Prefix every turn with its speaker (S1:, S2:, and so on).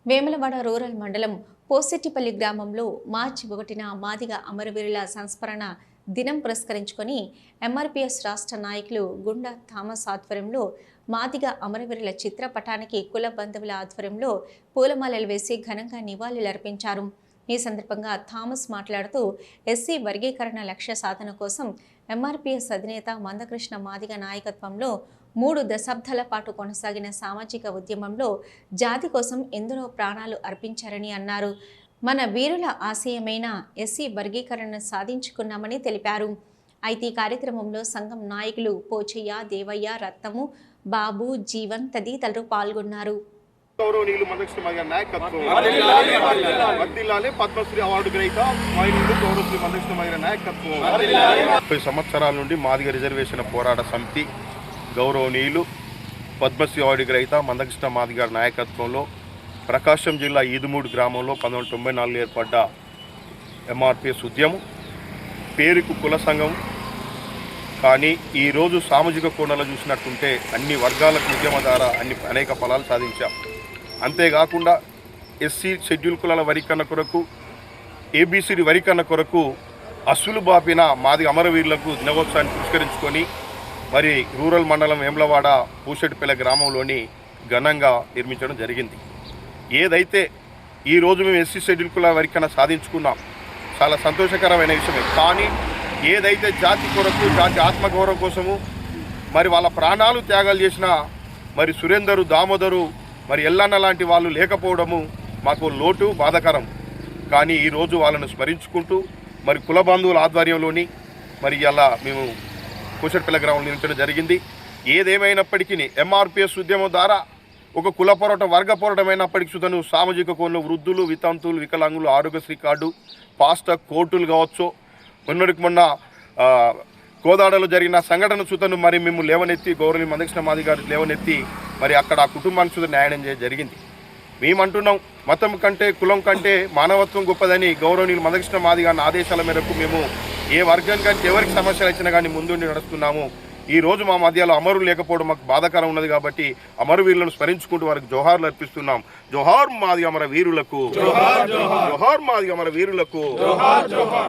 S1: Vemulawada rural మండలం పోసెట్టిపల్లి గ్రామంలో మార్చి 1న మాదిగ అమరవీరుల సంస్మరణ దినం పురస్కరించుకొని ఎంఆర్పీఎస్ రాష్ట్ర నాయకులు గుండా థామస్ ఆధ్వర్యంలో మాదిగ అమరవీరుల చిత్రపటానికి కుల బంధువుల ఆధ్వర్యంలో పూలమాలలు వేసి ఘనంగా నివాళులర్పించారు. ఈ సందర్భంగా థామస్ మాట్లాడుతూ ఎస్సీ వర్గీకరణ లక్ష్య సాధన కోసం ఎంఆర్పీఎస్ అధినేత మందకృష్ణ మాదిగ నాయకత్వంలో 3 దశాబ్దాల పాటు కొనసాగిన సామాజిక ఉద్యమంలో జాతి కోసం ఎందరో ప్రాణాలు అర్పించారని అన్నారు. మన వీరుల ఆశయమైన ఎస్సీ వర్గీకరణను సాధించుకున్నామని తెలిపారు. అయితే ఈ కార్యక్రమంలో సంఘం నాయకులు పోచయ్య, దేవయ్య, రత్నము, బాబు, జీవన్ తదితరులు పాల్గొన్నారు.
S2: గౌరవనీయులు మందకృష్ణ మాదిగ నాయకత్వం వర్ధిల్లాలి. పద్మశ్రీ అవార్డు గ్రహీత గౌరవశ్రీ మందకృష్ణ మాదిగ నాయకత్వం 30 సంవత్సరాల నుండి మాదిగ రిజర్వేషన్ పోరాట సమితి గౌరవనీయులు పద్మశ్రీ అవార్డు గ్రహీత మందకృష్ణ మాదిగ నాయకత్వంలో ప్రకాశం జిల్లా ఈదుమూడు గ్రామంలో 1994 ఏర్పడ్డ ఎంఆర్పీఎస్ ఉద్యమం పేరుకు కుల సంఘం. కానీ ఈరోజు సామాజిక కోణంలో చూసినట్టుంటే అన్ని వర్గాలకు ఉద్యమ ద్వారా అనేక ఫలాలు సాధించాం. అంతేకాకుండా ఎస్సీ షెడ్యూల్ కులాల వరికన్న కొరకు, ఏబీసీ వరికన్న కొరకు అసలు బాపిన మాది అమరవీరులకు దినోత్సవాన్ని పురస్కరించుకొని మరి రూరల్ మండలం వేములవాడ పోసెట్టిపల్లి గ్రామంలోని ఘనంగా నిర్మించడం జరిగింది. ఏదైతే ఈరోజు మేము ఎస్సీ షెడ్యూల్ కులాల వరికన్న సాధించుకున్నాం, చాలా సంతోషకరమైన విషయమే. కానీ ఏదైతే జాతి కొరకు, జాతి ఆత్మగౌరవం కోసము మరి వాళ్ళ ప్రాణాలు త్యాగాలు చేసిన మరి సురేందరు, దామోదరు, మరి ఎల్లన్న లాంటి వాళ్ళు లేకపోవడము మాకు లోటు, బాధాకరం. కానీ ఈరోజు వాళ్ళను స్మరించుకుంటూ మరి కుల బంధువుల ఆధ్వర్యంలోని మరి ఇలా మేము పోసెట్టిపల్లి గ్రామంలో నిర్మించడం జరిగింది. ఏదేమైనప్పటికీ ఎంఆర్పీఎస్ ఉద్యమం ద్వారా ఒక కుల పోరాటం, వర్గ పోరాటం అయినప్పటికీ సుతను సామాజిక కోణంలో వృద్ధులు, వితంతువులు, వికలాంగులు, ఆరోగ్యశ్రీ కార్డు, ఫాస్ట్ కోర్టులు కావచ్చు, మొన్న కోదాడలో జరిగిన సంఘటన సుతను మరి మేము లేవనెత్తి, గౌరవనీయ మందకృష్ణ మాదిగ గారు లేవనెత్తి మరి అక్కడ ఆ కుటుంబానికి సుత న్యాయం జరిగింది. మేమంటున్నాం, మతం కంటే కులం కంటే మానవత్వం గొప్పదని గౌరవనీయులు మందకృష్ణ మాదిగ గారి ఆదేశాల మేరకు మేము ఏ వర్గం కానీ ఎవరికి సమస్యలు వచ్చినా కానీ ముందుండి నడుస్తున్నాము. ఈరోజు మా మధ్యలో అమరులు లేకపోవడం మాకు బాధాకరం ఉన్నది. కాబట్టి అమరవీరులను స్మరించుకుంటూ వారికి జోహార్లు అర్పిస్తున్నాం. జోహార్ మాదిగ అమర వీరులకు, జోహార్ మాదిగ అమర వీరులకు.